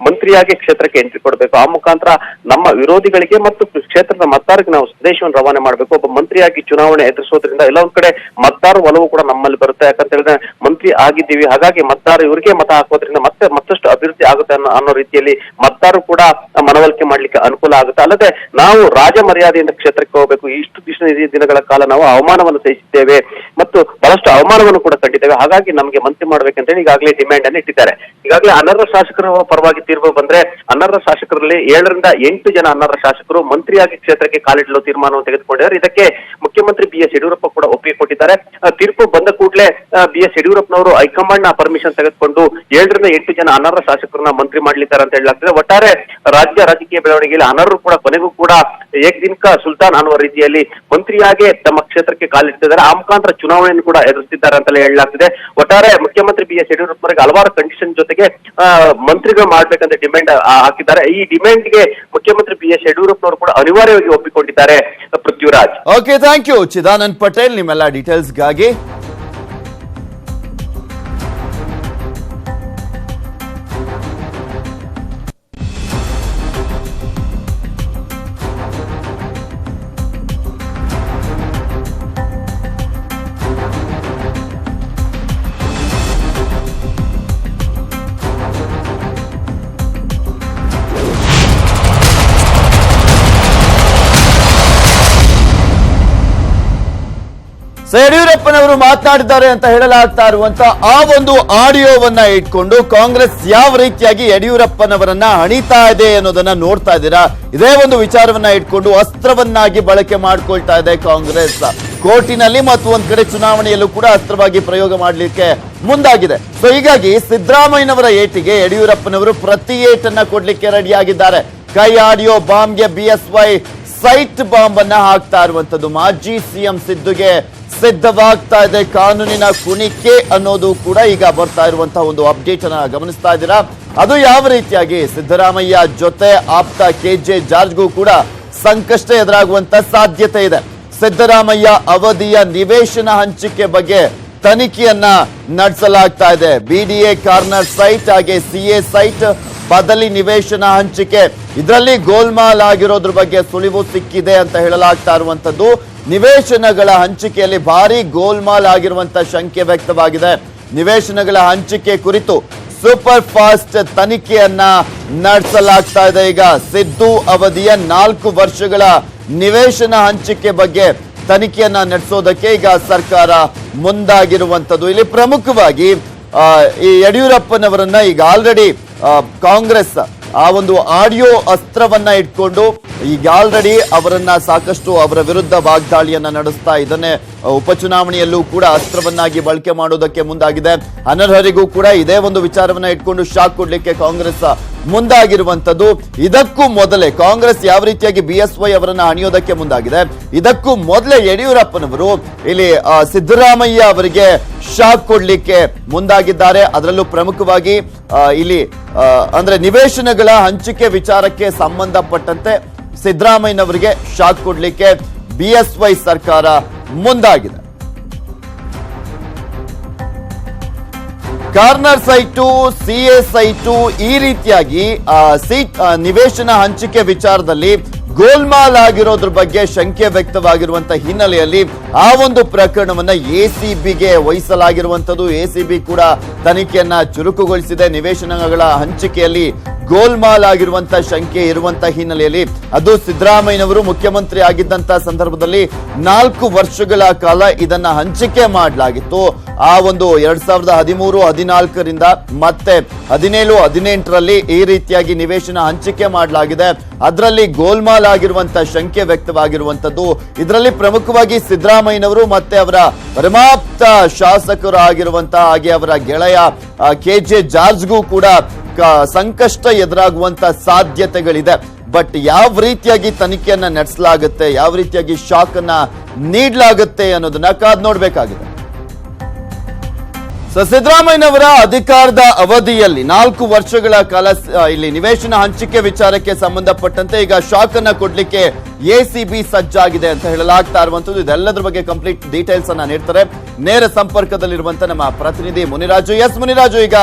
ಮಂತ್ರಿಯಾಗಿ ಕ್ಷೇತ್ರಕ್ಕೆ ಎಂಟ್ರಿ ಕೊಡಬೇಕು, ಆ ಮುಖಾಂತರ ನಮ್ಮ ವಿರೋಧಿಗಳಿಗೆ ಮತ್ತು ಕ್ಷೇತ್ರದ ಮತದಾರರಿಗೆ ನಾವು ಸಂದೇಶವನ್ನು ರವಾನೆ ಮಾಡಬೇಕು. ಒಬ್ಬ ಮಂತ್ರಿಯಾಗಿ ಚುನಾವಣೆ ಎದುರಿಸೋದ್ರಿಂದ ಎಲ್ಲ ಒಂದ್ ಕಡೆ ಮತದಾರ ಒಲವು ಕೂಡ ನಮ್ಮಲ್ಲಿ ಬರುತ್ತೆ. ಯಾಕಂತ ಹೇಳಿದ್ರೆ ಮಂತ್ರಿ ಆಗಿದ್ದೀವಿ, ಹಾಗಾಗಿ ಮತದಾರ ಇವರಿಗೆ ಮತ ಹಾಕೋದ್ರಿಂದ ಮತ್ತಷ್ಟು ಅಭಿವೃದ್ಧಿ ಆಗುತ್ತೆ ಅನ್ನೋ ರೀತಿಯಲ್ಲಿ ಮತದಾರರು ಕೂಡ ಮನವೊಲಿಕೆ ಮಾಡ್ಲಿಕ್ಕೆ ಅನುಕೂಲ ಆಗುತ್ತೆ. ಅಲ್ಲದೆ ನಾವು ರಾಜ ಮರ್ಯಾದೆಯಿಂದ ಕ್ಷೇತ್ರಕ್ಕೆ ಹೋಗಬೇಕು. ಇಷ್ಟು ದಿನಗಳ ಕಾಲ ನಾವು ಅವಮಾನವನ್ನು ಸಹಿಸಿದ್ದೇವೆ ಮತ್ತು ಬಹಳಷ್ಟು ಅವಮಾನವನ್ನು ಕೂಡ ಕಂಡಿದ್ದೇವೆ, ಹಾಗಾಗಿ ನಮಗೆ ಮಂತ್ರಿ ಮಾಡ್ಬೇಕಂತ ಹೇಳಿ ಈಗಾಗಲೇ ಡಿಮ್ಯಾಂಡ್ ಅನ್ನು ಇಟ್ಟಿದ್ದಾರೆ. ಈಗಾಗಲೇ ಅನರ್ಹ ಶಾಸಕರ ಪರವಾಗಿ ತೀರ್ಪು ಬಂದ್ರೆ ಅನರ್ಹ ಶಾಸಕರಲ್ಲಿ 7-8 ಜನ ಅನರ್ಹ ಶಾಸಕರು ಮಂತ್ರಿಯಾಗಿ ಕ್ಷೇತ್ರಕ್ಕೆ ಕಾಲಿಡಲು ತೀರ್ಮಾನವನ್ನು ತೆಗೆದುಕೊಂಡಿದ್ದಾರೆ. ಇದಕ್ಕೆ ಮುಖ್ಯಮಂತ್ರಿ BS ಯಡಿಯೂರಪ್ಪ ಕೂಡ ಒಪ್ಪಿಗೆ ಕೊಟ್ಟಿದ್ದಾರೆ. ತೀರ್ಪು ಬಂದ ಕೂಡಲೇ BS ಯಡಿಯೂರಪ್ಪನವರು ಹೈಕಮಾಂಡ್ ನ ಪರ್ಮಿಷನ್ ತೆಗೆದುಕೊಂಡು 7-8 ಜನ ಅನರ್ಹ ಶಾಸಕರನ್ನ ಮಂತ್ರಿ ಮಾಡ್ಲಿದ್ದಾರೆ ಅಂತ ಹೇಳಲಾಗ್ತದೆ. ಒಟ್ಟಾರೆ ರಾಜ್ಯ ರಾಜಕೀಯ ಬೆಳವಣಿಗೆಯಲ್ಲಿ ಅನರ್ಹರು ಕೂಡ ಕೊನೆಗೂ ಕೂಡ ಏಕದಿನಕ ಸುಲ್ತಾನ್ ಅನ್ನುವ ರೀತಿಯಲ್ಲಿ ಮಂತ್ರಿಯಾಗಿ ತಮ್ಮ ಕ್ಷೇತ್ರಕ್ಕೆ ಕಾಲಿಟ್ಟಿದ್ದಾರೆ. ಆ ಮುಖಾಂತರ ಚುನಾವಣೆಯನ್ನು ಕೂಡ ಎದುರಿಸಿದ್ದಾರೆ ಅಂತಲೇ ಹೇಳಲಾಗ್ತಿದೆ. ಒಟ್ಟಾರೆ ಮುಖ್ಯಮಂತ್ರಿ BS ಯಡಿಯೂರಪ್ಪರಿಗೆ ಹಲವಾರು ಕಂಡೀಷನ್ ಜೊತೆಗೆ ಮಂತ್ರಿಗಳು ಮಾಡ್ಬೇಕಂತ ಡಿಮ್ಯಾಂಡ್ ಹಾಕಿದ್ದಾರೆ. ಈ ಡಿಮ್ಯಾಂಡ್ಗೆ ಮುಖ್ಯಮಂತ್ರಿ BS ಯಡಿಯೂರಪ್ಪನವರು ಕೂಡ ಅನಿವಾರ್ಯವಾಗಿ ಒಪ್ಪಿಕೊಂಡಿದ್ದಾರೆ. Prithviraj. Okay, thank you Chidanand Patel ನಿಮ್ಮೆಲ್ಲ ಡೀಟೇಲ್ಸ್ಗಾಗಿ. ಯಡಿಯೂರಪ್ಪನವರು ಮಾತನಾಡಿದ್ದಾರೆ ಅಂತ ಹೇಳಲಾಗ್ತಾ ಇರುವಂತ ಆ ಒಂದು ಆಡಿಯೋವನ್ನ ಇಟ್ಕೊಂಡು ಕಾಂಗ್ರೆಸ್ ಯಾವ ರೀತಿಯಾಗಿ ಯಡಿಯೂರಪ್ಪನವರನ್ನ ಹಣಿತಾ ಇದೆ ಅನ್ನೋದನ್ನ ನೋಡ್ತಾ ಇದ್ದೀರಾ. ಇದೇ ಒಂದು ವಿಚಾರವನ್ನ ಇಟ್ಕೊಂಡು ಅಸ್ತ್ರವನ್ನಾಗಿ ಬಳಕೆ ಮಾಡ್ಕೊಳ್ತಾ ಇದೆ ಕಾಂಗ್ರೆಸ್. ಕೋರ್ಟಿನಲ್ಲಿ ಮತ್ತು ಒಂದ್ ಕಡೆ ಚುನಾವಣೆಯಲ್ಲೂ ಕೂಡ ಅಸ್ತ್ರವಾಗಿ ಪ್ರಯೋಗ ಮಾಡಲಿಕ್ಕೆ ಮುಂದಾಗಿದೆ. ಸೊ ಹೀಗಾಗಿ ಸಿದ್ದರಾಮಯ್ಯನವರ ಏಟಿಗೆ ಯಡಿಯೂರಪ್ಪನವರು ಪ್ರತಿ ಏಟನ್ನ ಕೊಡ್ಲಿಕ್ಕೆ ರೆಡಿಯಾಗಿದ್ದಾರೆ. ಕೈ ಆಡಿಯೋ ಬಾಂಬ್ಗೆ BSY ಸೈಟ್ ಬಾಂಬ್ ಅನ್ನ ಹಾಕ್ತಾ ಇರುವಂತದ್ದು. ಮಾಜಿ CM ಸಿದ್ದುಗೆ ಸಿದ್ಧವಾಗ್ತಾ ಇದೆ ಕಾನೂನಿನ ಕುಣಿಕೆ ಅನ್ನೋದು ಕೂಡ ಈಗ ಬರ್ತಾ ಇರುವಂತಹ ಒಂದು ಅಪ್ಡೇಟ್ ಅನ್ನ ಗಮನಿಸ್ತಾ ಇದ್ದೀರಾ. ಅದು ಯಾವ ರೀತಿಯಾಗಿ ಸಿದ್ದರಾಮಯ್ಯ ಜೊತೆ ಆಪ್ತ KJ ಜಾರ್ಜ್ಗೂ ಕೂಡ ಸಂಕಷ್ಟ ಎದುರಾಗುವಂತ ಸಾಧ್ಯತೆ ಇದೆ. ಸಿದ್ದರಾಮಯ್ಯ ಅವಧಿಯ ನಿವೇಶನ ಹಂಚಿಕೆ ಬಗ್ಗೆ ತನಿಖೆಯನ್ನ ನಡೆಸಲಾಗ್ತಾ ಇದೆ. BDA ಕಾರ್ನರ್ ಸೈಟ್ ಹಾಗೆ CA ಸೈಟ್ ಬದಲಿ ನಿವೇಶನ ಹಂಚಿಕೆ ಇದರಲ್ಲಿ ಗೋಲ್ಮಾಲ್ ಆಗಿರೋದ್ರ ಬಗ್ಗೆ ಸುಳಿವು ಸಿಕ್ಕಿದೆ ಅಂತ ಹೇಳಲಾಗ್ತಾ ಇರುವಂತದ್ದು. ನಿವೇಶನಗಳ ಹಂಚಿಕೆಯಲ್ಲಿ ಭಾರಿ ಗೋಲ್ಮಾಲ್ ಆಗಿರುವಂತ ಶಂಕೆ ವ್ಯಕ್ತವಾಗಿದೆ. ನಿವೇಶನಗಳ ಹಂಚಿಕೆ ಕುರಿತು ಸೂಪರ್ ಫಾಸ್ಟ್ ತನಿಖೆಯನ್ನ ನಡೆಸಲಾಗ್ತಾ ಇದೆ. ಈಗ ಸಿದ್ದು ಅವಧಿಯ 4 ವರ್ಷಗಳ ನಿವೇಶನ ಹಂಚಿಕೆ ಬಗ್ಗೆ ತನಿಖೆಯನ್ನ ನಡೆಸೋದಕ್ಕೆ ಈಗ ಸರ್ಕಾರ ಮುಂದಾಗಿರುವಂತದ್ದು. ಇಲ್ಲಿ ಪ್ರಮುಖವಾಗಿ ಈ ಯಡಿಯೂರಪ್ಪನವರನ್ನ ಈಗ ಆಲ್ರೆಡಿ ಕಾಂಗ್ರೆಸ್ ಆ ಒಂದು ಆಡಿಯೋ ಅಸ್ತ್ರವನ್ನ ಇಟ್ಕೊಂಡು ಈಗ ಆಲ್ರೆಡಿ ಅವರನ್ನ ಸಾಕಷ್ಟು ಅವರ ವಿರುದ್ಧ ವಾಗ್ದಾಳಿಯನ್ನ ನಡೆಸ್ತಾ ಇದನ್ನೇ ಉಪಚುನಾವಣೆಯಲ್ಲೂ ಕೂಡ ಅಸ್ತ್ರವನ್ನಾಗಿ ಬಳಕೆ ಮಾಡೋದಕ್ಕೆ ಮುಂದಾಗಿದೆ. ಅನರ್ಹರಿಗೂ ಕೂಡ ಇದೇ ಒಂದು ವಿಚಾರವನ್ನ ಇಟ್ಕೊಂಡು ಶಾಕ್ ಕೊಡ್ಲಿಕ್ಕೆ ಕಾಂಗ್ರೆಸ್ ಮುಂದಾಗಿರುವಂತದ್ದು. ಇದಕ್ಕೂ ಮೊದಲೇ ಕಾಂಗ್ರೆಸ್ ಯಾವ ರೀತಿಯಾಗಿ BSY ಅವರನ್ನ ಹಣಿಯೋದಕ್ಕೆ ಮುಂದಾಗಿದೆ, ಇದಕ್ಕೂ ಮೊದಲೇ ಯಡಿಯೂರಪ್ಪನವರು ಇಲ್ಲಿ ಸಿದ್ದರಾಮಯ್ಯ ಅವರಿಗೆ ಶಾಕ್ ಕೊಡ್ಲಿಕ್ಕೆ ಮುಂದಾಗಿದ್ದಾರೆ. ಅದರಲ್ಲೂ ಪ್ರಮುಖವಾಗಿ ಇಲ್ಲಿ ಅಂದ್ರೆ ನಿವೇಶನಗಳ ಹಂಚಿಕೆ ವಿಚಾರಕ್ಕೆ ಸಂಬಂಧಪಟ್ಟಂತೆ ಸಿದ್ದರಾಮಯ್ಯನವರಿಗೆ ಶಾಕ್ ಕೊಡ್ಲಿಕ್ಕೆ BSY ಸರ್ಕಾರ ಮುಂದಾಗಿದೆ. ಕಾರ್ನರ್ ಸೈಟು CA ಸೈಟು ಈ ರೀತಿಯಾಗಿ ನಿವೇಶನ ಹಂಚಿಕೆ ವಿಚಾರದಲ್ಲಿ ಗೋಲ್ಮಾಲ್ ಆಗಿರೋದ್ರ ಬಗ್ಗೆ ಶಂಕೆ ವ್ಯಕ್ತವಾಗಿರುವಂತ ಹಿನ್ನೆಲೆಯಲ್ಲಿ ಆ ಒಂದು ಪ್ರಕರಣವನ್ನ ACBಗೆ ವಹಿಸಲಾಗಿರುವಂತದ್ದು. ACB ಕೂಡ ತನಿಖೆಯನ್ನ ಚುರುಕುಗೊಳಿಸಿದೆ. ನಿವೇಶನಗಳ ಹಂಚಿಕೆಯಲ್ಲಿ ಗೋಲ್ಮಾಲ್ ಆಗಿರುವಂತ ಶಂಕೆ ಇರುವಂತ ಹಿನ್ನೆಲೆಯಲ್ಲಿ ಅದು ಸಿದ್ದರಾಮಯ್ಯನವರು ಮುಖ್ಯಮಂತ್ರಿ ಆಗಿದ್ದಂತ ಸಂದರ್ಭದಲ್ಲಿ 4 ವರ್ಷಗಳ ಕಾಲ ಇದನ್ನ ಹಂಚಿಕೆ ಮಾಡಲಾಗಿತ್ತು. ಆ ಒಂದು 2013-14ರಿಂದ ಮತ್ತೆ 17-18ರಲ್ಲಿ ಈ ರೀತಿಯಾಗಿ ನಿವೇಶನ ಹಂಚಿಕೆ ಮಾಡಲಾಗಿದೆ. ಅದರಲ್ಲಿ ಗೋಲ್ಮಾಲ್ ಆಗಿರುವಂತ ಶಂಕೆ ವ್ಯಕ್ತವಾಗಿರುವಂತದ್ದು. ಇದರಲ್ಲಿ ಪ್ರಮುಖವಾಗಿ ಸಿದ್ದರಾಮಯ್ಯನವರು ಮತ್ತೆ ಅವರ ಪರಮಾಪ್ತ ಶಾಸಕರು ಆಗಿರುವಂತಹ ಹಾಗೆ ಅವರ ಗೆಳೆಯ KJ ಜಾರ್ಜ್ಗೂ ಕೂಡ ಸಂಕಷ್ಟ ಎದುರಾಗುವಂತ ಸಾಧ್ಯತೆಗಳಿದೆ. ಬಟ್ ಯಾವ ರೀತಿಯಾಗಿ ತನಿಖೆಯನ್ನ ನಡೆಸಲಾಗುತ್ತೆ, ಯಾವ ರೀತಿಯಾಗಿ ಶಾಕ್ ಅನ್ನ ನೀಡಲಾಗುತ್ತೆ ಅನ್ನೋದನ್ನ ಕಾದ್ ನೋಡ್ಬೇಕಾಗಿದೆ. ಸಿದ್ದರಾಮಯ್ಯನವರ ಅಧಿಕಾರದ ಅವಧಿಯಲ್ಲಿ 4 ವರ್ಷಗಳ ಕಾಲ ಇಲ್ಲಿ ನಿವೇಶನ ಹಂಚಿಕೆ ವಿಚಾರಕ್ಕೆ ಸಂಬಂಧಪಟ್ಟಂತೆ ಈಗ ಶಾಕ್ ಅನ್ನ ಕೊಡ್ಲಿಕ್ಕೆ ACB ಸಜ್ಜಾಗಿದೆ ಅಂತ ಹೇಳಲಾಗ್ತಾ ಇರುವಂತದ್ದು. ಇದೆಲ್ಲದರ ಬಗ್ಗೆ ಕಂಪ್ಲೀಟ್ ಡೀಟೇಲ್ಸ್ ಅನ್ನ ನೀಡ್ತಾರೆ ನೇರ ಸಂಪರ್ಕದಲ್ಲಿರುವಂತ ನಮ್ಮ ಪ್ರತಿನಿಧಿ ಮುನಿರಾಜು. ಮುನಿರಾಜು, ಈಗ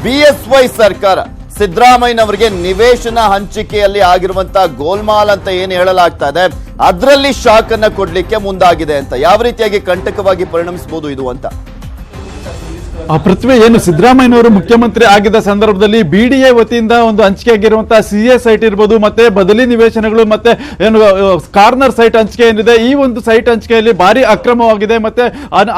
BSY ಸರ್ಕಾರ ಸಿದ್ದರಾಮಯ್ಯನವರಿಗೆ ನಿವೇಶನ ಹಂಚಿಕೆಯಲ್ಲಿ ಆಗಿರುವಂತಹ ಗೋಲ್ಮಾಲ್ ಅಂತ ಏನು ಹೇಳಲಾಗ್ತಾ ಇದೆ ಅದರಲ್ಲಿ ಶಾಕ್ ಅನ್ನ ಕೊಡ್ಲಿಕ್ಕೆ ಮುಂದಾಗಿದೆ ಅಂತ ಯಾವ ರೀತಿಯಾಗಿ ಕಂಟಕವಾಗಿ ಪರಿಣಮಿಸಬಹುದು ಇದು ಅಂತ? ಪೃಥ್ವಿ, ಏನು ಸಿದ್ದರಾಮಯ್ಯನವರು ಮುಖ್ಯಮಂತ್ರಿ ಆಗಿದ್ದ ಸಂದರ್ಭದಲ್ಲಿ BDA ವತಿಯಿಂದ ಒಂದು ಹಂಚಿಕೆ ಆಗಿರುವಂತಹ CA ಸೈಟ್ ಇರ್ಬೋದು, ಮತ್ತೆ ಬದಲಿ ನಿವೇಶನಗಳು, ಮತ್ತೆ ಏನು ಕಾರ್ನರ್ ಸೈಟ್ ಹಂಚಿಕೆ ಏನಿದೆ, ಈ ಒಂದು ಸೈಟ್ ಹಂಚಿಕೆಯಲ್ಲಿ ಭಾರಿ ಅಕ್ರಮವಾಗಿದೆ. ಮತ್ತೆ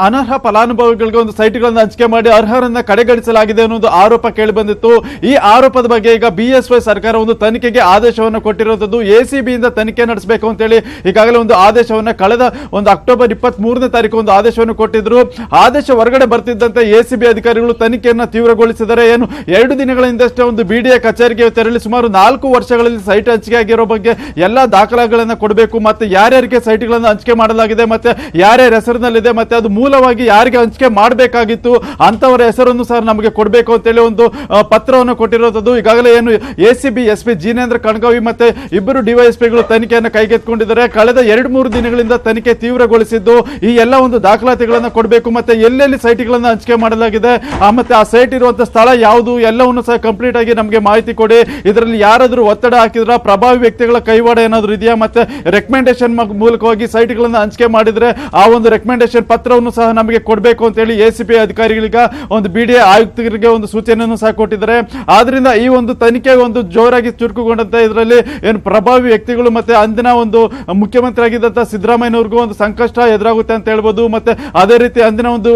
ಅನರ್ಹ ಫಲಾನುಭವಿಗಳಿಗೆ ಒಂದು ಸೈಟ್ಗಳನ್ನು ಹಂಚಿಕೆ ಮಾಡಿ ಅರ್ಹರನ್ನ ಕಡೆಗಣಿಸಲಾಗಿದೆ ಅನ್ನೋ ಆರೋಪ ಕೇಳಿ ಬಂದಿತ್ತು. ಈ ಆರೋಪದ ಬಗ್ಗೆ ಈಗ BSY ಸರ್ಕಾರ ಒಂದು ತನಿಖೆಗೆ ಆದೇಶವನ್ನು ಕೊಟ್ಟಿರುವಂತದ್ದು. ACB ಇಂದ ತನಿಖೆ ನಡೆಸಬೇಕು ಅಂತ ಹೇಳಿ ಈಗಾಗಲೇ ಒಂದು ಆದೇಶವನ್ನ ಕಳೆದ ಒಂದು ಅಕ್ಟೋಬರ್ 23ನೇ ತಾರೀಕು ಒಂದು ಆದೇಶವನ್ನು ಕೊಟ್ಟಿದ್ರು. ಆದೇಶ ಹೊರಗಡೆ ಬರ್ತಿದ್ದಂತೆ ಎಸಿಬಿ ಅಧಿಕಾರಿಗಳು ತನಿಖೆಯನ್ನ ತೀವ್ರಗೊಳಿಸಿದರೆ ಏನು 2 ದಿನಗಳ ಹಿಂದಷ್ಟೇ ಒಂದು ಬಿಡಿಎ ಕಚೇರಿಗೆ ತೆರಳಿ ಸುಮಾರು 4 ವರ್ಷಗಳಲ್ಲಿ ಸೈಟ್ ಹಂಚಿಕೆ ಆಗಿರೋ ಬಗ್ಗೆ ಎಲ್ಲಾ ದಾಖಲೆಗಳನ್ನ ಕೊಡಬೇಕು, ಮತ್ತೆ ಯಾರ್ಯಾರಿಗೆ ಸೈಟ್ಗಳನ್ನ ಹಂಚಿಕೆ ಮಾಡಲಾಗಿದೆ, ಮತ್ತೆ ಯಾರ್ಯಾರ ಹೆಸರಿನಲ್ಲಿದೆ, ಮತ್ತೆ ಅದು ಮೂಲವಾಗಿ ಯಾರಿಗೆ ಹಂಚಿಕೆ ಮಾಡಬೇಕಾಗಿತ್ತು ಅಂತವರ ಹೆಸರನ್ನು ಸಹ ನಮಗೆ ಕೊಡಬೇಕು ಅಂತೇಳಿ ಒಂದು ಪತ್ರವನ್ನು ಕೊಟ್ಟಿರೋದು. ಈಗಾಗಲೇ ಏನು ಎಸಿಬಿ ಎಸ್ಪಿ ಜಿನೇಂದ್ರ ಕಣಗಾವಿ ಮತ್ತೆ ಇಬ್ಬರು ಡಿವೈಎಸ್ಪಿಗಳು ತನಿಖೆಯನ್ನು ಕೈಗೆತ್ತಿಕೊಂಡಿದ್ದಾರೆ. ಕಳೆದ 2-3 ದಿನಗಳಿಂದ ತನಿಖೆ ತೀವ್ರಗೊಳಿಸಿದ್ದು ಈ ಎಲ್ಲ ಒಂದು ದಾಖಲಾತಿಗಳನ್ನ ಕೊಡಬೇಕು, ಮತ್ತೆ ಎಲ್ಲೆಲ್ಲಿ ಸೈಟ್ಗಳನ್ನ ಹಂಚಿಕೆ ಮಾಡಲಾಗಿದೆ ಮತ್ತೆ ಆ ಸೈಟ್ ಇರುವಂತಹ ಸ್ಥಳ ಯಾವುದು ಎಲ್ಲವನ್ನು ಸಹ ಕಂಪ್ಲೀಟ್ ಆಗಿ ನಮಗೆ ಮಾಹಿತಿ ಕೊಡಿ. ಇದರಲ್ಲಿ ಯಾರಾದ್ರೂ ಒತ್ತಡ ಹಾಕಿದ್ರ, ಪ್ರಭಾವಿ ವ್ಯಕ್ತಿಗಳ ಕೈವಾಡ ಏನಾದ್ರು ಇದೆಯಾ, ಮತ್ತೆ ರೆಕಮೆಂಡೇಶನ್ ಮೂಲಕವಾಗಿ ಸೈಟ್ಗಳನ್ನ ಹಂಚಿಕೆ ಮಾಡಿದ್ರೆ ಆ ಒಂದು ರೆಕಮೆಂಡೇಶನ್ ಪತ್ರವನ್ನು ಸಹ ನಮಗೆ ಕೊಡಬೇಕು ಅಂತ ಹೇಳಿ ಎಸಿಬಿ ಅಧಿಕಾರಿಗಳಿಗೆ ಒಂದು ಬಿಡಿಎ ಆಯುಕ್ತರಿಗೆ ಒಂದು ಸೂಚನೆಯನ್ನು ಸಹ ಕೊಟ್ಟಿದ್ದಾರೆ. ಆದ್ರಿಂದ ಈ ಒಂದು ತನಿಖೆ ಒಂದು ಜೋರಾಗಿ ಚುರುಕುಗೊಂಡಂತೆ ಇದರಲ್ಲಿ ಏನು ಪ್ರಭಾವಿ ವ್ಯಕ್ತಿಗಳು ಮತ್ತೆ ಅಂದಿನ ಒಂದು ಮುಖ್ಯಮಂತ್ರಿ ಆಗಿದ್ದಂತ ಸಿದ್ದರಾಮಯ್ಯನವ್ರಿಗೂ ಒಂದು ಸಂಕಷ್ಟ ಎದುರಾಗುತ್ತೆ ಅಂತ ಹೇಳ್ಬೋದು. ಮತ್ತೆ ಅದೇ ರೀತಿ ಅಂದಿನ ಒಂದು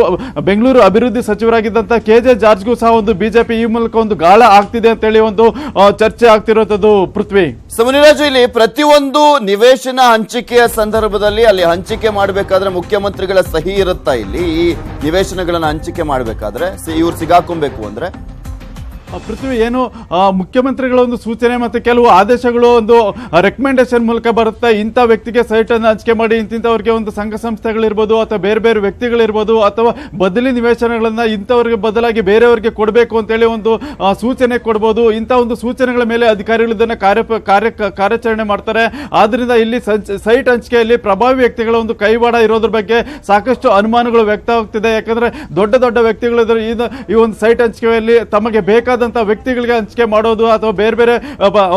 ಬೆಂಗಳೂರು ಅಭಿವೃದ್ಧಿ ಸಚಿವರಾಗಿದ್ದಂತ KJ ಜಾರ್ಜ್ಗೂ ಸಹ ಒಂದು ಬಿಜೆಪಿ ಈ ಮೂಲಕ ಒಂದು ಗಾಳ ಆಗ್ತಿದೆ ಅಂತ ಹೇಳಿ ಒಂದು ಚರ್ಚೆ ಆಗ್ತಿರೋದು. ಪೃಥ್ವಿ ಮುನಿರಾಜು, ಇಲ್ಲಿ ಪ್ರತಿಯೊಂದು ನಿವೇಶನ ಹಂಚಿಕೆಯ ಸಂದರ್ಭದಲ್ಲಿ ಅಲ್ಲಿ ಹಂಚಿಕೆ ಮಾಡಬೇಕಾದ್ರೆ ಮುಖ್ಯಮಂತ್ರಿಗಳ ಸಹಿ ಇರುತ್ತಾ? ಇಲ್ಲಿ ಈ ನಿವೇಶನಗಳನ್ನ ಹಂಚಿಕೆ ಮಾಡಬೇಕಾದ್ರೆ ಇವ್ರು ಸಿಗಾಕೊಬೇಕು ಅಂದ್ರೆ ಪೃಥ್ವಿ ಏನು ಮುಖ್ಯಮಂತ್ರಿಗಳ ಒಂದು ಸೂಚನೆ ಮತ್ತೆ ಕೆಲವು ಆದೇಶಗಳು ಒಂದು ರೆಕಮೆಂಡೇಶನ್ ಮೂಲಕ ಬರುತ್ತೆ. ಇಂಥ ವ್ಯಕ್ತಿಗೆ ಸೈಟ್ ಅನ್ನು ಹಂಚಿಕೆ ಮಾಡಿ ಇಂಥವ್ರಿಗೆ ಒಂದು ಸಂಘ ಸಂಸ್ಥೆಗಳಿರ್ಬೋದು ಅಥವಾ ಬೇರೆ ಬೇರೆ ವ್ಯಕ್ತಿಗಳಿರ್ಬೋದು ಅಥವಾ ಬದಲಿ ನಿವೇಶನಗಳನ್ನ ಇಂಥವ್ರಿಗೆ ಬದಲಾಗಿ ಬೇರೆಯವರಿಗೆ ಕೊಡಬೇಕು ಅಂತೇಳಿ ಒಂದು ಸೂಚನೆ ಕೊಡ್ಬೋದು. ಇಂಥ ಒಂದು ಸೂಚನೆಗಳ ಮೇಲೆ ಅಧಿಕಾರಿಗಳು ಇದನ್ನ ಕಾರ್ಯಾಚರಣೆ ಮಾಡ್ತಾರೆ. ಆದ್ರಿಂದ ಇಲ್ಲಿ ಸೈಟ್ ಹಂಚಿಕೆಯಲ್ಲಿ ಪ್ರಭಾವಿ ವ್ಯಕ್ತಿಗಳ ಒಂದು ಕೈವಾಡ ಇರೋದ್ರ ಬಗ್ಗೆ ಸಾಕಷ್ಟು ಅನುಮಾನಗಳು ವ್ಯಕ್ತವಾಗ್ತಿದೆ. ಯಾಕಂದ್ರೆ ದೊಡ್ಡ ದೊಡ್ಡ ವ್ಯಕ್ತಿಗಳು ಈ ಒಂದು ಸೈಟ್ ಹಂಚಿಕೆಯಲ್ಲಿ ತಮಗೆ ಬೇಕಾದ ವ್ಯಕ್ತಿಗಳಿಗೆ ಹಂಚಿಕೆ ಮಾಡೋದು ಅಥವಾ ಬೇರೆ ಬೇರೆ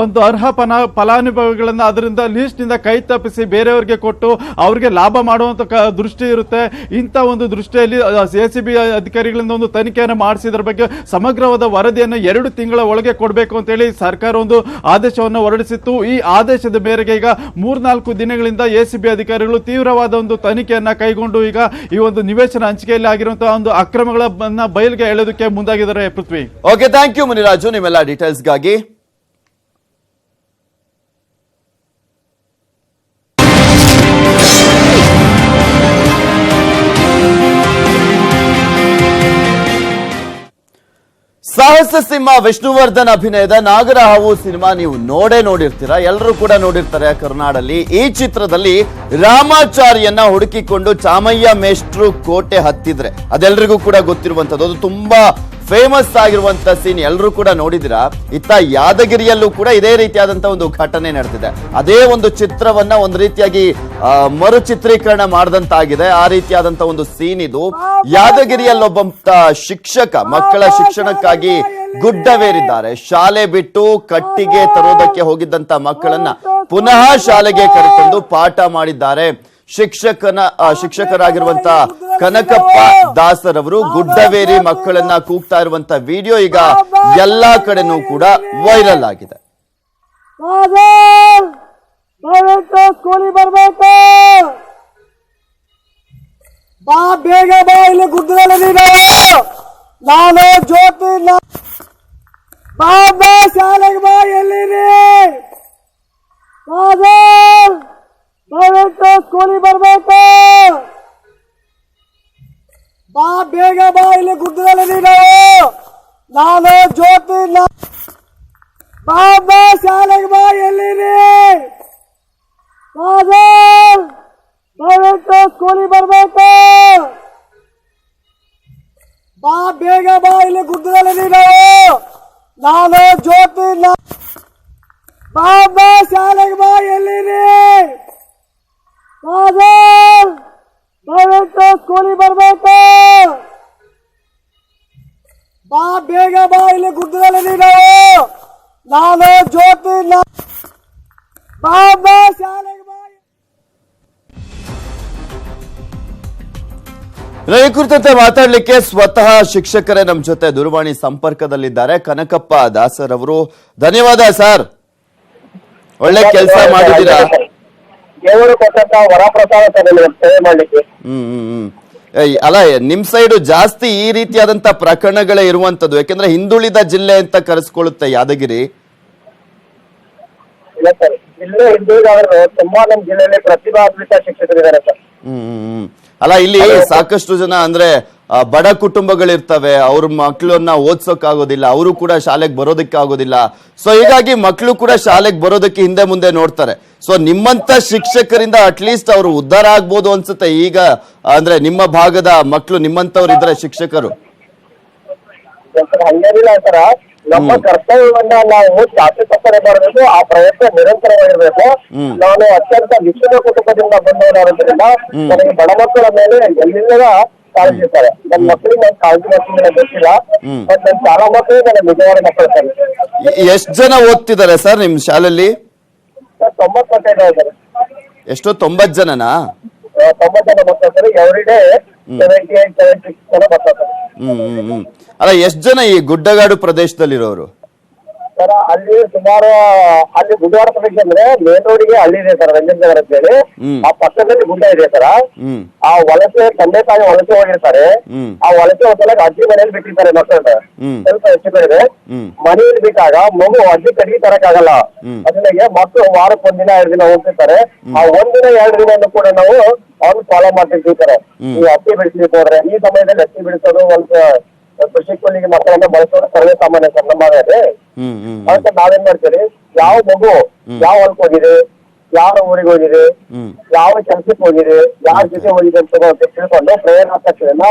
ಒಂದು ಅರ್ಹ ಫಲಾನುಭವಿಗಳನ್ನ ಅದರಿಂದ ಲಿಸ್ಟ್ ನಿಂದ ಕೈ ತಪ್ಪಿಸಿ ಬೇರೆಯವರಿಗೆ ಕೊಟ್ಟು ಅವರಿಗೆ ಲಾಭ ಮಾಡುವಂತ ದೃಷ್ಟಿ ಇರುತ್ತೆ. ಇಂಥ ಒಂದು ದೃಷ್ಟಿಯಲ್ಲಿ ಎಸಿಬಿ ಅಧಿಕಾರಿಗಳಿಂದ ಒಂದು ತನಿಖೆಯನ್ನು ಮಾಡಿಸಿದ್ರ ಬಗ್ಗೆ ಸಮಗ್ರವಾದ ವರದಿಯನ್ನು 2 ತಿಂಗಳ ಒಳಗೆ ಕೊಡಬೇಕು ಅಂತ ಹೇಳಿ ಸರ್ಕಾರ ಒಂದು ಆದೇಶವನ್ನು ಹೊರಡಿಸಿತ್ತು. ಈ ಆದೇಶದ ಮೇರೆಗೆ ಈಗ 3-4 ದಿನಗಳಿಂದ ಎಸಿಬಿ ಅಧಿಕಾರಿಗಳು ತೀವ್ರವಾದ ಒಂದು ತನಿಖೆಯನ್ನ ಕೈಗೊಂಡು ಈಗ ಈ ಒಂದು ನಿವೇಶನ ಹಂಚಿಕೆಯಲ್ಲಿ ಆಗಿರುವಂತಹ ಒಂದು ಅಕ್ರಮಗಳನ್ನ ಬಯಲಿಗೆ ಎಳೆಯೋದಕ್ಕೆ ಮುಂದಾಗಿದ್ದಾರೆ. ಪೃಥ್ವಿ ಓಕೆ, ಥ್ಯಾಂಕ್ ಯು ಮುನಿರಾಜು ನಿಮ್ಮೆಲ್ಲ ಡೀಟೇಲ್ಸ್ಗಾಗಿ. ಸಾಹಸ ಸಿಂಹ ವಿಷ್ಣುವರ್ಧನ್ ಅಭಿನಯದ ನಾಗರಹಾವು ಸಿನಿಮಾ ನೀವು ನೋಡಿರ್ತೀರಾ, ಎಲ್ಲರೂ ಕೂಡ ನೋಡಿರ್ತಾರೆ ಕರ್ನಾಡಲ್ಲಿ. ಈ ಚಿತ್ರದಲ್ಲಿ ರಾಮಾಚಾರ್ಯನ್ನ ಹುಡುಕಿಕೊಂಡು ಚಾಮಯ್ಯ ಮೇಷ್ಟ್ರು ಕೋಟೆ ಹತ್ತಿದ್ರೆ ಅದೆಲ್ಲರಿಗೂ ಕೂಡ ಗೊತ್ತಿರುವಂತದ್ದು. ಅದು ತುಂಬಾ ಫೇಮಸ್ ಆಗಿರುವಂತ ಸೀನ್ ಎಲ್ಲರೂ ಕೂಡ ನೋಡಿದಿರಾ. ಇತ್ತ ಯಾದಗಿರಿಯಲ್ಲೂ ಕೂಡ ಇದೇ ರೀತಿಯಾದಂತ ಒಂದು ಘಟನೆ ನಡೆದಿದೆ. ಅದೇ ಒಂದು ಚಿತ್ರವನ್ನ ಒಂದು ರೀತಿಯಾಗಿ ಮರು ಚಿತ್ರೀಕರಣ ಮಾಡಿದಂತಾಗಿದೆ. ಆ ರೀತಿಯಾದಂತ ಒಂದು ಸೀನ್ ಇದು. ಯಾದಗಿರಿಯಲ್ಲೊಬ್ಬ ಶಿಕ್ಷಕ ಮಕ್ಕಳ ಶಿಕ್ಷಣಕ್ಕಾಗಿ ಗುಡ್ಡವೇರಿದ್ದಾರೆ. ಶಾಲೆ ಬಿಟ್ಟು ಕಟ್ಟಿಗೆ ತರೋದಕ್ಕೆ ಹೋಗಿದ್ದಂತ ಮಕ್ಕಳನ್ನ ಪುನಃ ಶಾಲೆಗೆ ಕರೆತಂದು ಪಾಠ ಮಾಡಿದ್ದಾರೆ. ಶಿಕ್ಷಕರಾಗಿರುವಂತ ಕನಕಪ್ಪ ದಾಸರವರು ಗುಡ್ಡವೇರಿ ಮಕ್ಕಳನ್ನ ಕೂಗ್ತಾ ಇರುವಂತ ವಿಡಿಯೋ ಈಗ ಎಲ್ಲಾ ಕಡೆನೂ ಕೂಡ ವೈರಲ್ ಆಗಿದೆ. ಸ್ಕೂಲಿಗೆ ಬರ್ಬೇಕು, ಬಾ ಬೇಗ ಬಾ, ಇಲ್ಲಿ ಗುಡ್ಡದಲ್ಲಿ ನೀನು, ನಾನು ಜ್ಯೋತಿ, ಬಾ ಬಾ ಶಾಲೆಗೆ ಬಾ, ಎಲ್ಲಿರಿ ಸ್ಕೂಲಿಗೆ ಬರ್ಬೇಕು, ಬಾ ಬೇಗ ಬಾ, ಇಲ್ಲಿ ಗುಡ್ಡದಲ್ಲಿ ನೀನು, ನಾನು ಜ್ಯೋತಿ, ಬಾ ಬಾ ಶಾಲೆಗೆ ಬಾ, ಎಲ್ಲಿರಿ ಸ್ಕೂಲಿಗೆ ಬರ್ಬೇಕು, ಬಾ ಬೇಗ ಬಾ, ಇಲ್ಲಿ ಗುಡ್ಡದಲ್ಲಿ ನೀನು, ನಾನು ಜ್ಯೋತಿ, ಬಾ ಬಾ ಶಾಲೆಗೆ ಬಾ, ಎಲ್ಲಿರಿ ಸ್ಕೂಲಿಗೆ ಬರ್ಬೇಕು, ಬಾ ಬೇಗ ಬಾ, ಇಲ್ಲಿ ಗುಡ್ಡದಲ್ಲಿ ನೀನು, ನಾನು ಜ್ಯೋತಿ, ಬಾ ಬಾ ಶಾಲೆಗೆ ಬಾ. ಈ ಕುರಿತಂತೆ ಮಾತಾಡ್ಲಿಕ್ಕೆ ಸ್ವತಃ ಶಿಕ್ಷಕರೇ ನಮ್ಮ ಜೊತೆ ದೂರವಾಣಿ ಸಂಪರ್ಕದಲ್ಲಿದ್ದಾರೆ. ಕನಕಪ್ಪ ದಾಸರವರು, ಧನ್ಯವಾದ ಸರ್, ಒಳ್ಳೆ ಕೆಲಸ ಮಾಡಿದ್ದೀರಾ. ಅಲ್ಲ, ನಿಮ್ ಸೈಡು ಜಾಸ್ತಿ ಈ ರೀತಿಯಾದಂತ ಪ್ರಕರಣಗಳೇ ಇರುವಂತದ್ದು, ಯಾಕಂದ್ರೆ ಹಿಂದುಳಿದ ಜಿಲ್ಲೆ ಅಂತ ಕರೆಸ್ಕೊಳ್ಳುತ್ತೆ ಯಾದಗಿರಿ. ಇಲ್ಲ ಸರ್, ಜಿಲ್ಲೆ ಹಿಂದುಳಿದವರು ತುಂಬಾ ನಮ್ಮ ಜಿಲ್ಲೆಯಲ್ಲಿ ಪ್ರತಿಭಾನ್ವಿತ ಶಿಕ್ಷಕರಿದ್ದಾರೆ ಸರ್. ಅಲ್ಲ, ಇಲ್ಲಿ ಸಾಕಷ್ಟು ಜನ ಅಂದ್ರೆ ಬಡ ಕುಟುಂಬಗಳಿರ್ತವೆ, ಅವ್ರ ಮಕ್ಕಳನ್ನ ಓದ್ಸೋಕ್ಕಾಗೋದಿಲ್ಲ, ಅವರು ಕೂಡ ಶಾಲೆಗೆ ಬರೋದಕ್ಕೆ ಆಗೋದಿಲ್ಲ. ಸೊ ಹೀಗಾಗಿ ಮಕ್ಕಳು ಕೂಡ ಶಾಲೆಗೆ ಬರೋದಕ್ಕೆ ಹಿಂದೆ ಮುಂದೆ ನೋಡ್ತಾರೆ. ಸೊ ನಿಮ್ಮಂತ ಶಿಕ್ಷಕರಿಂದ ಅಟ್ಲೀಸ್ಟ್ ಅವರು ಉದ್ಧಾರ ಆಗ್ಬೋದು ಅನ್ಸುತ್ತೆ ಈಗ. ಅಂದ್ರೆ ನಿಮ್ಮ ಭಾಗದ ಮಕ್ಕಳು ನಿಮ್ಮಂತವ್ರು ಇದ್ರೆ ಶಿಕ್ಷಕರು. ಹಂಗೇನಿಲ್ಲ ಸರ, ನಮ್ಮ ಕರ್ತವ್ಯವನ್ನ ನಾವು ಚಾಚು ತಪ್ಪದೆ ಮಾಡಬೇಕು. ಆ ಪ್ರಯತ್ನ ನಿರಂತರವಾಗಿರ್ಬೇಕು. ನಾನು ಅತ್ಯಂತ ನಿಶ್ಚಿತ ಕುಟುಂಬದಿಂದ ಬಂದವನಾದ್ರಿಂದ ನನಗೆ ಬಡ ಮಕ್ಕಳ ಮೇಲೆ ಎಲ್ಲಿಲ್ಲದ ಕಾಳಜಿ ಇರ್ತಾರೆ. ನನ್ನ ಮಕ್ಕಳಿಗೆ ನಾನು ಕಾಳಜಿ ಮಾಡ್ತೀನಿ ಗೊತ್ತಿಲ್ಲ, ಬಟ್ ನನ್ನ ಶಾಲಾ ಮಕ್ಕಳು ನನ್ನ ನಿಜವಾದ ಮಕ್ಕಳು ಸರ್. ಎಷ್ಟು ಜನ ಓದ್ತಿದ್ದಾರೆ ಸರ್ ನಿಮ್ ಶಾಲೆಯಲ್ಲಿ? 95 ಇದ್ದಾರೆ. ಎಷ್ಟು? 90 ಜನನಾ? 90 ಜನ ಮಕ್ಕಳು ಸರ್. ಎವ್ರಿಡೇ 78-76 ಜನ ಬರ್ತಾರೆ. ಅಲ್ಲ, ಎಷ್ಟು ಜನ ಈ ಗುಡ್ಡಗಾಡು ಪ್ರದೇಶದಲ್ಲಿರೋರು ಸರ್? ಅಲ್ಲಿ ಸುಮಾರು, ಅಲ್ಲಿ ಗುಡ್ಡಗಾಡು ಪ್ರದೇಶ ಅಂದ್ರೆ ಮೇನ್ ರೋಡಿಗೆ ಹಳ್ಳಿ ಇದೆ ಸರ್, ರಂಜನ್ ನಗರ ಅಂತ ಹೇಳಿ. ಆ ಪಕ್ಕದಲ್ಲಿ ಗುಡ್ಡ ಇದೆ ಸರ್. ಆ ವಲಸೆ ತಂದೆ ತಾಯಿ ವಲಸೆ ಹೋಗಿರ್ತಾರೆ. ಆ ವಲಸೆ ಹೋದಾಗ ಅಜ್ಜಿ ಮನೆಯಲ್ಲಿ ಬಿಟ್ಟಿರ್ತಾರೆ ಮಕ್ಕಳನ್ನ. ಸ್ವಲ್ಪ ಹೆಚ್ಚು ಕಡಿಮೆ ಮನೆಯಲ್ಲಿ ಬಿಟ್ಟಾಗ ಮಗು ಅಜ್ಜಿ ಕಡೆಗೆ ತರಕಾಗಲ್ಲ. ಅದಕ್ಕೆ ಮಕ್ಕಳು ವಾರಕ್ಕೆ 1 ದಿನ 2 ದಿನ ಹೋಗ್ತಿರ್ತಾರೆ. ಆ 1 ದಿನ 2 ದಿನ ಕೂಡ ನಾವು ಅವ್ನು ಫಾಲೋ ಮಾಡ್ತಿರ್ತಾರೆ. ಈ ಹತ್ತಿ ಬಿಡಿಸ್ಲಿಕ್ಕೆ ಹೋದ್ರೆ ಈ ಸಮಯದಲ್ಲಿ ಹತ್ತಿ ಬಿಡಿಸೋದು ಒಂದು ಕೃಷಿ ಕೂಲಿಗೆ ಮಕ್ಕಳನ್ನ ಬಳಸೋದು ಸರ್ವೇ ಸಾಮಾನ್ಯ ಸರ್ ನಮ್ಮ ಮನೆಯಲ್ಲಿ. ಅದಕ್ಕೆ ನಾವೇನ್ ಮಾಡ್ತೀವಿ, ಯಾವ ಮಗು ಯಾವ ಹೊಲಕ್ಕೆ ಹೋಗಿದೆ, ಯಾರ ಊರಿಗೆ ಹೋಗಿದೆ, ಯಾವ ಕೆಲ್ಸಕ್ಕೆ ಹೋಗಿದೆ, ಯಾರ ಜೊತೆ ಹೋಗಿದೆ ಅಂತ ತಿಳ್ಕೊಂಡು ಪ್ರೇರಣಾತ್ಮಕತೆಯನ್ನ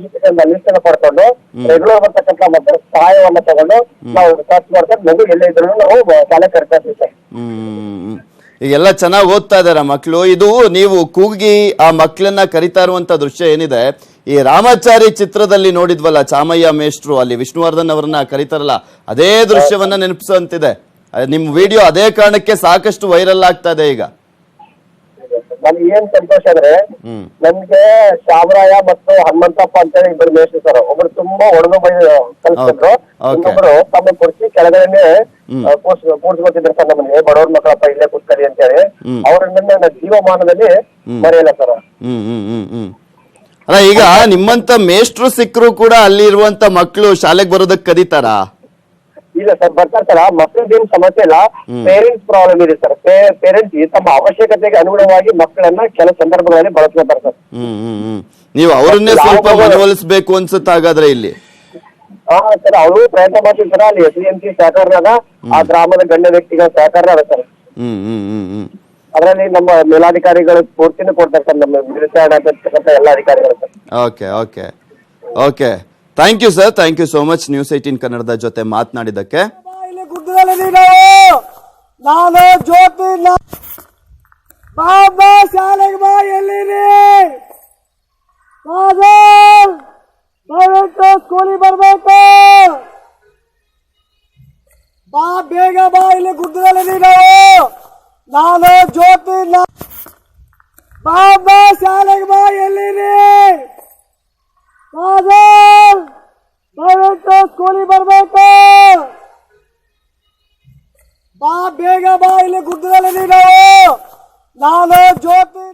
ಶಿಕ್ಷಕರಿಂದ ಲಿಸ್ಟ್ ಪಡ್ಕೊಂಡು ರೆಗ್ಯುಲರ್ ಬರ್ತಕ್ಕಂಥ ಮಕ್ಕಳ ಸಹಾಯವನ್ನ ತಗೊಂಡು ನಾವು ಸರ್ಚ್ ಮಾಡ್ಕೊಂಡು ಮಗು ಎಲ್ಲೇ ಇದ್ರು ನಾವು ಶಾಲೆ ಕರಿತಾ ಇರ್ತೀವಿ ಸರ್. ಈಗೆಲ್ಲ ಚೆನ್ನಾಗಿ ಓದ್ತಾ ಇದಾರ ಮಕ್ಕಳು. ಇದು ನೀವು ಕೂಗಿ ಆ ಮಕ್ಕಳನ್ನ ಕರಿತಾ ಇರುವಂತ ದೃಶ್ಯ ಏನಿದೆ, ಈ ರಾಮಾಚಾರಿ ಚಿತ್ರದಲ್ಲಿ ನೋಡಿದ್ವಲ್ಲ, ಚಾಮಯ್ಯ ಮೇಷ್ಟ್ರು ಅಲ್ಲಿ ವಿಷ್ಣುವರ್ಧನ್ ಅವರನ್ನ ಕರೀತಾರಲ್ಲ, ಅದೇ ದೃಶ್ಯವನ್ನ ನೆನಪಿಸುವಂತಿದೆ. ನಿಮ್ ವಿಡಿಯೋ ಅದೇ ಕಾರಣಕ್ಕೆ ಸಾಕಷ್ಟು ವೈರಲ್ ಆಗ್ತಾ ಇದೆ ಈಗ. ನನ್ಗೆ ಏನ್ ಸಂತೋಷ ಅಂದ್ರೆ, ನನ್ಗೆ ಶಾಮರಾಯ ಮತ್ತು ಹನುಮಂತಪ್ಪ ಅಂತೇಳಿ 2 ಮೇಷ್ಟ್ರು ಸರ್. ಒಬ್ರು ತುಂಬಾ ಒಡದು ಬೈ ಕಲಿಸ್ತಿದ್ರು, ಇನ್ನೊಬ್ರು ತಮ್ಮ ಕುರ್ಚಿ ಕೆಳಗಡೆ ಕೂರ್ಸ್ಕೊತಿದ್ರು ಸರ್. ನಮಗೆ ಬಡವ್ರ ಮಕ್ಕಳಪ್ಪ ಇಲ್ಲೇ ಕೂತ್ಕರಿ ಅಂತ ಹೇಳಿ ಅವ್ರನ್ನ ನನ್ನ ಜೀವಮಾನದಲ್ಲಿ ಮರೆಯಲ್ಲ ಸರ್. ಅಲ್ಲ, ಈಗ ನಿಮ್ಮಂತ ಮೇಷ್ಟ್ರು ಸಿಕ್ಕರು ಕೂಡ ಅಲ್ಲಿ ಇರುವಂತ ಮಕ್ಕಳು ಶಾಲೆಗೆ ಬರೋದಕ್ಕೆ ಕರೀತಾರಾ? ಇಲ್ಲ ಸರ್, ಬರ್ತಾರೆ ಸರ್. ಮಕ್ಕಳದೇನು ಸಮಸ್ಯೆ ಇಲ್ಲ, ಪೇರೆಂಟ್ಸ್ ಪ್ರಾಬ್ಲಮ್ ಇದೆ ಸರ್. ಪೇರೆಂಟ್ಸ್ ತಮ್ಮ ಅವಶ್ಯಕತೆಗೆ ಅನುಗುಣವಾಗಿ ಮಕ್ಕಳನ್ನ ಕೆಲ ಸಂದರ್ಭಗಳಲ್ಲಿ ಬಳಸ್ಕೊತಾರೆ ಸರ್. ನೀವು ಅವರನ್ನೇ ಸ್ವಲ್ಪ ಮನವೊಲಿಸಬೇಕು ಅನ್ಸುತ್ತೆ ಹಾಗಾದ್ರೆ ಇಲ್ಲಿ. ಹಾ ಸರ್, ಅವರು ಪ್ರಯತ್ನ ಮಾಡ್ತೀವಿ ಸರ್. ಅಲ್ಲಿ SDMC ಸಹಕಾರದ ಆ ಗ್ರಾಮದ ಗಣ್ಯ ವ್ಯಕ್ತಿಗಳ ಸಹಕಾರ ಅದ ಸರ್. ಅದರಲ್ಲಿ ನಮ್ಮ ಮೇಲಾಧಿಕಾರಿಗಳು ಸ್ಫೂರ್ತಿನೂ ಕೊಡ್ತಾರೆ ಸರ್, ನಮ್ಮ ವಿರುದ್ಧ ಎಲ್ಲ ಅಧಿಕಾರಿಗಳು sir. Okay okay okay, thank you sir, thank you so much news 18 ಕನ್ನಡದ ಜೊತೆ ಮಾತನಾಡಿದ್ದಕ್ಕೆ. ನಾನು ಜ್ಯೋತಿ ಬಾಬಾ ಶಾಲೆಗೆ ಬಾ, ಎಲ್ಲಿರಿ ದಯವಿಟ್ಟು ಸ್ಕೂಲಿಗೆ ಬರ್ಬೇಕು. ಬಾ ಬೇಗ ಬಾ, ಇಲ್ಲಿ ಗುಡ್ಡದಲ್ಲಿ ನೀನು. ನಾನು ಜ್ಯೋತಿ ಬಾಬಾ ಶಾಲೆಗೆ ಬಾ, ಎಲ್ಲಿರಿ ದಯವಿಟ್ಟು ಸ್ಕೂಲಿಗೆ ಬರ್ಬೇಕು. ಬಾ ಬೇಗ ಬಾ, ಇಲ್ಲಿ ಗುಡ್ಡದಲ್ಲಿ ನೀನು. ನಾನು ಜ್ಯೋತಿ